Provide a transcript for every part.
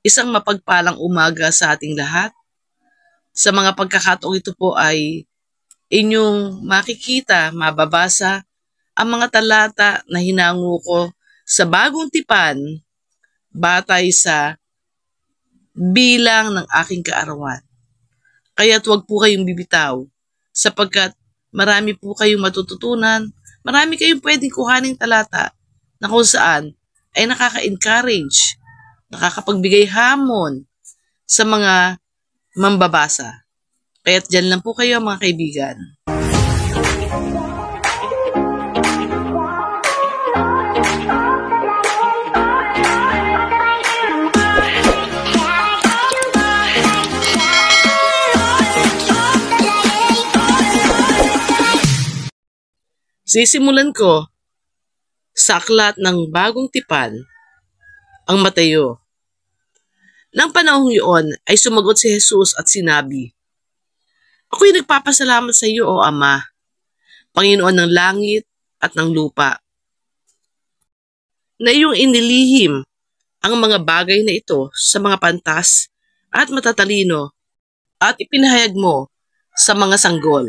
Isang mapagpalang umaga sa ating lahat. Sa mga pagkakataong ito po ay inyong makikita, mababasa ang mga talata na hinango ko sa Bagong Tipan batay sa bilang ng aking kaarawan. Kaya't huwag po kayong bibitaw sapagkat marami po kayong matututunan, marami kayong pwedeng kuhaning talata na kung saan ay nakaka-encourage, nakakapagbigay hamon sa mga mambabasa. Kaya't dyan lang po kayo mga kaibigan. Sisimulan ko sa aklat ng Bagong Tipan, ang Mateo. Nang panahong iyon ay sumagot si Jesus at sinabi, "Ako'y nagpapasalamat sa iyo, O Ama, Panginoon ng langit at ng lupa, na iyong inilihim ang mga bagay na ito sa mga pantas at matatalino at ipinahayag mo sa mga sanggol."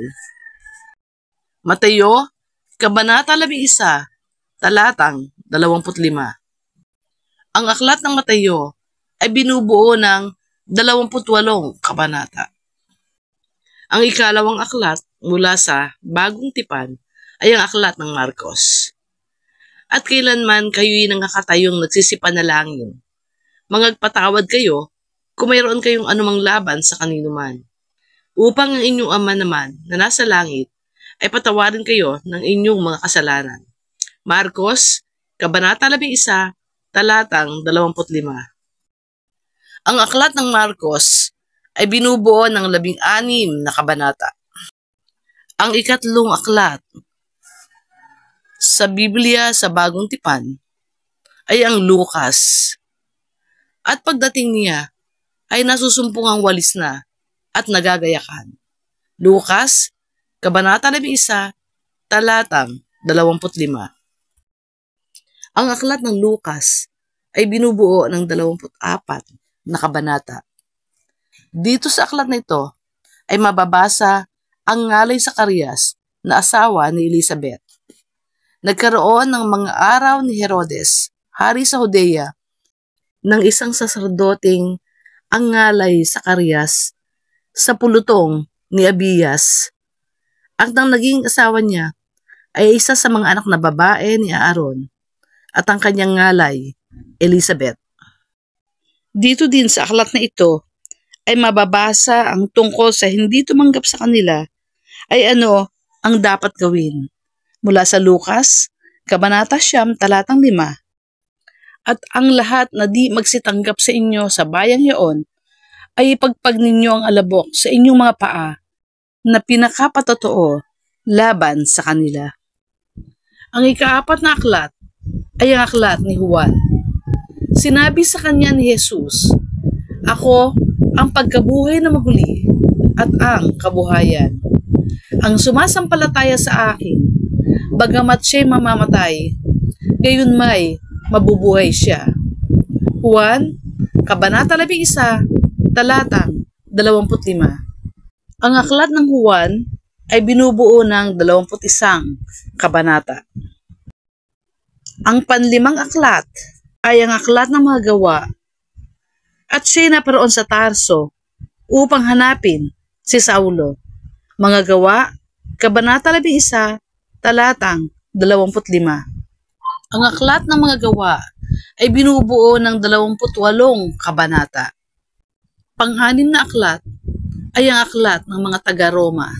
Mateo, Kabanata 11, talatang 25. Ang aklat ng Mateo ay binubuo ng 28 kabanata. Ang ikalawang aklat mula sa Bagong Tipan ay ang aklat ng Marcos. At kailanman kayo'y nangakatayong nagsisipanalangin, magpatawad kayo kung mayroon kayong anumang laban sa kanino man, upang ang inyong Ama naman na nasa langit ay patawarin kayo ng inyong mga kasalanan. Marcos, Kabanata 11, talatang 25. Ang aklat ng Marcos ay binubuo ng 16 na kabanata. Ang ikatlong aklat sa Biblia sa Bagong Tipan ay ang Lucas. At pagdating niya ay nasusumpungang walis na at nagagayakan. Lucas, Kabanata 11, talatang 25. Ang aklat ng Lucas ay binubuo ng 24 na kabanata. Dito sa aklat na ito ay mababasa ang ngalay Zacarias na asawa ni Elizabeth. Nagkaroon ng mga araw ni Herodes, hari sa Judea, ng isang saserdoteng ang ngalay Zacarias sa pulutong ni Abias. At ang naging asawa niya ay isa sa mga anak na babae ni Aaron at ang kanyang ngalay, Elizabeth. Dito din sa aklat na ito ay mababasa ang tungkol sa hindi tumanggap sa kanila ay ano ang dapat gawin. Mula sa Lucas, Kabanata 9, talatang 5. At ang lahat na di magsitanggap sa inyo sa bayang iyon ay ipagpag ninyo ang alabok sa inyong mga paa na pinakapatotoo laban sa kanila. Ang ikaapat na aklat ay ang aklat ni Juan. Sinabi sa kanya ni Jesus, "Ako ang pagkabuhay na maguli at ang kabuhayan. Ang sumasampalataya sa akin, bagamat siya'y mamamatay, gayon may mabubuhay siya." Juan, Kabanata 11, talatang 25. Ang aklat ng Juan ay binubuo ng 21 kabanata. Ang panlimang aklat ay ang aklat ng mga gawa, at siya'y naparoon sa Tarso upang hanapin si Saulo. Mga gawa, Kabanata 11, talatang 25. Ang aklat ng mga gawa ay binubuo ng 28 kabanata. Pang-anim na aklat ay ang aklat ng mga taga-Roma.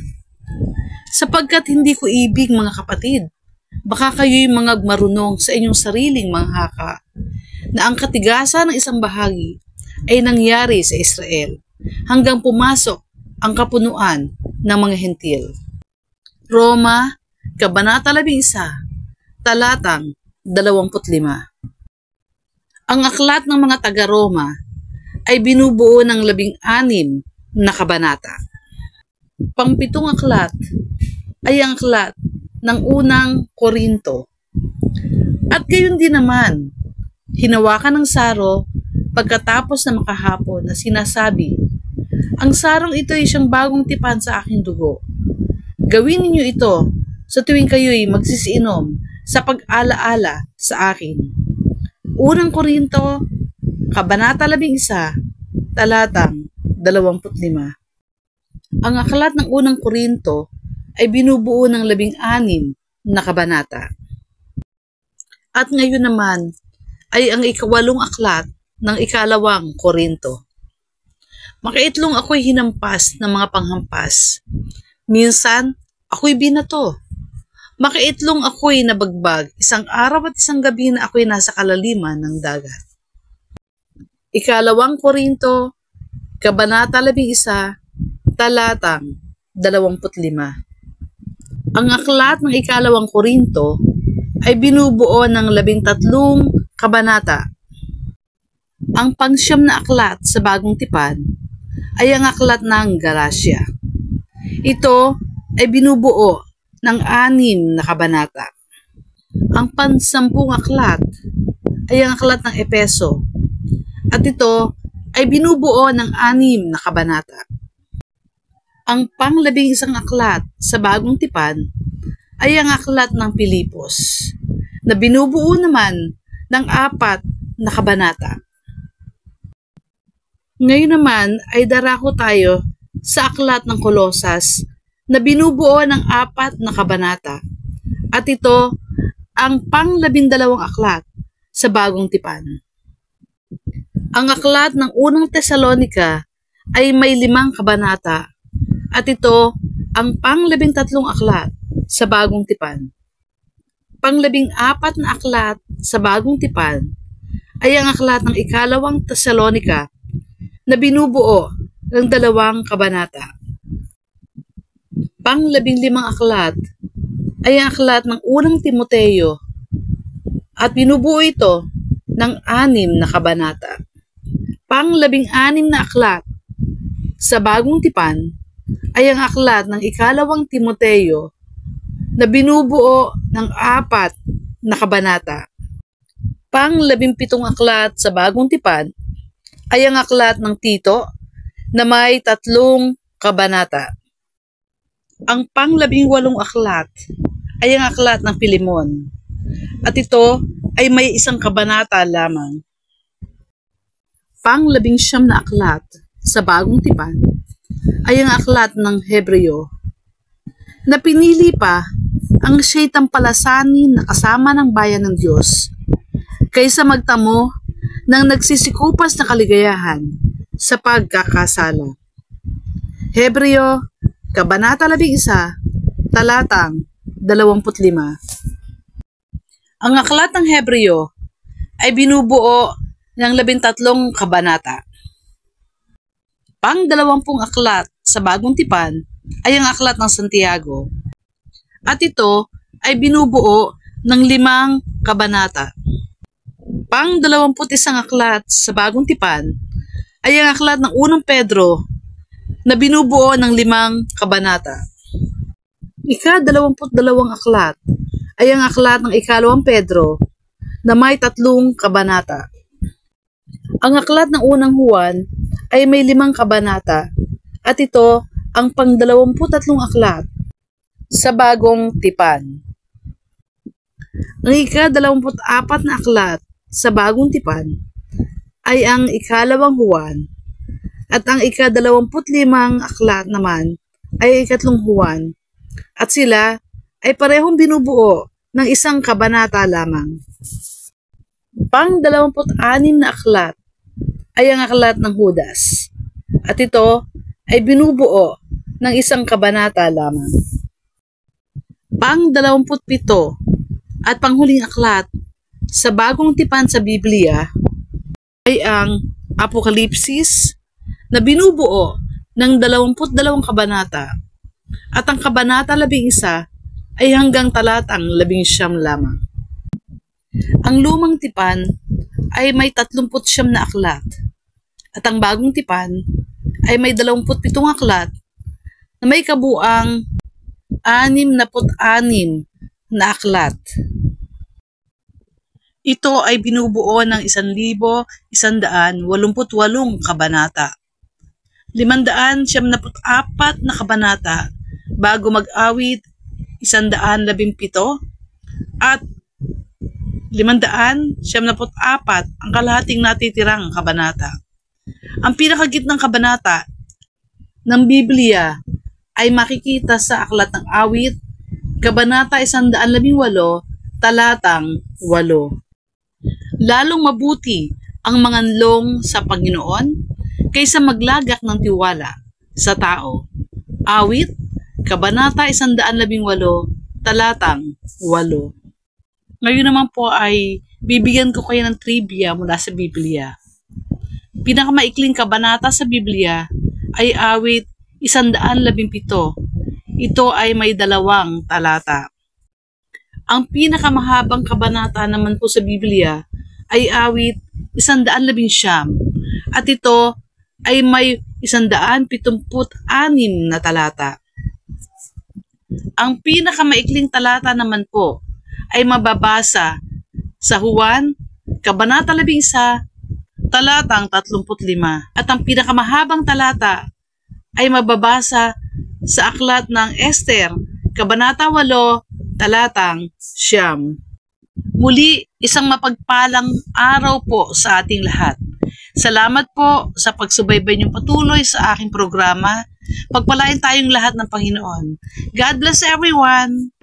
Sapagkat hindi ko ibig, mga kapatid, baka kayo'y mga marunong sa inyong sariling manghaka, na ang katigasan ng isang bahagi ay nangyari sa Israel, hanggang pumasok ang kapunuan ng mga hentil. Roma, Kabanata 11, talatang 25. Ang aklat ng mga taga-Roma ay binubuo ng 16 na kabanata. Pangpitong aklat ay ang aklat ng unang Korinto. At gayon din naman, hinawakan ng saro pagkatapos na makahapon na sinasabi, "Ang sarong ito ay siyang bagong tipan sa aking dugo. Gawin ninyo ito sa tuwing kayo'y magsisiinom sa pag-alaala sa akin." Unang Korinto, Kabanata 11, talatang 25. Ang aklat ng unang Korinto ay binubuo ng 16 na kabanata. At ngayon naman ay ang 8 aklat ng 2 Korinto. Makaitlong ako'y hinampas ng mga panghampas. Minsan, ako'y binato. Makaitlong ako'y nabagbag, isang araw at isang gabi na ako'y nasa kalaliman ng dagat. 2 Korinto, Kabanata 11, talatang 25. Ang aklat ng 2 Korinto ay binubuo ng 13 kabanata. Ang pangsyam na aklat sa Bagong Tipan ay ang aklat ng Galacia. Ito ay binubuo ng 6 na kabanata. Ang pansampung aklat ay ang aklat ng Epeso, at ito ay binubuo ng 6 na kabanata. Ang pang-11 aklat sa Bagong Tipan ay ang aklat ng Pilipos, na binubuo naman ng 4 na kabanata. Ngayon naman ay darako tayo sa aklat ng Kolosas na binubuo ng 4 na kabanata, at ito ang pang-12 aklat sa Bagong Tipan. Ang aklat ng unang Tesalonika ay may 5 kabanata, at ito ang pang-13 aklat sa Bagong Tipan. Pang-14 na aklat sa Bagong Tipan ay ang aklat ng 2 Tesalonika na binubuo ng 2 kabanata. Pang-15 aklat ay ang aklat ng unang Timoteo, at binubuo ito ng 6 na kabanata. Pang-16 na aklat sa Bagong Tipan ay ang aklat ng 2 Timoteo na binubuo ng 4 na kabanata. Pang-17 aklat sa Bagong Tipan ay ang aklat ng Tito na may 3 kabanata. Ang pang-18 aklat ay ang aklat ng Pilemon, at ito ay may 1 kabanata lamang. Pang-19 na aklat sa Bagong Tipan ay ang aklat ng Hebreo, na pinili pa ang siya'y tampalasanin na kasama ng bayan ng Diyos, kaysa magtamo ng nagsisikupas na kaligayahan sa pagkakasala. Hebreo, Kabanata 11, talatang 25. Ang aklat ng Hebreo ay binubuo ng 13 kabanata. Pang-20 aklat sa Bagong Tipan ay ang aklat ng Santiago, at ito ay binubuo ng 5 kabanata. Pang-21 aklat sa Bagong Tipan ay ang aklat ng unang Pedro na binubuo ng 5 kabanata. Ika-22 aklat ay ang aklat ng 2 Pedro na may 3 kabanata. Ang aklat ng unang Juan ay may 5 kabanata, at ito ang pang-23 aklat sa Bagong Tipan. Ang ika-24 na aklat sa Bagong Tipan ay ang 2 Juan, at ang ika-25 aklat naman ay 3 Juan, at sila ay parehong binubuo ng 1 kabanata lamang. Pang-26 na aklat ay ang aklat ng Judas, at ito ay binubuo ng 1 kabanata lamang. Pang-27 at panghuling aklat sa Bagong Tipan sa Biblia ay ang Apokalipsis, na binubuo ng 22 kabanata, at ang Kabanata 11 ay hanggang talatang 11 lamang. Ang Lumang Tipan ay may 39 na aklat, at ang Bagong Tipan ay may 27 aklat na may kabuang 66 na aklat. Ito ay binubuo ng 1,188 kabanata. 574 na kabanata bago mag-awit 117 at 574 ang kalahating natitirang kabanata. Ang pinakagitnang kabanata ng Biblia ay makikita sa Aklat ng Awit, Kabanata 118, talatang 8. Lalong mabuti ang manganlong sa Panginoon kaysa maglagak ng tiwala sa tao. Awit, Kabanata 118, talatang 8. Ngayon naman po ay bibigyan ko kayo ng trivia mula sa Biblia. Pinakamaikling kabanata sa Biblia ay Awit 117. Ito ay may 2 talata. Ang pinakamahabang kabanata naman po sa Biblia ay Awit 119 at ito ay may 176 na talata. Ang pinakamaikling talata naman po ay mababasa sa Juan, Kabanata 11, talatang 35. At ang pinakamahabang talata ay mababasa sa Aklat ng Esther, Kabanata 8, talatang 9. Muli, isang mapagpalang araw po sa ating lahat. Salamat po sa pagsubaybay niyong patuloy sa aking programa. Pagpalain tayong lahat ng Panginoon. God bless everyone!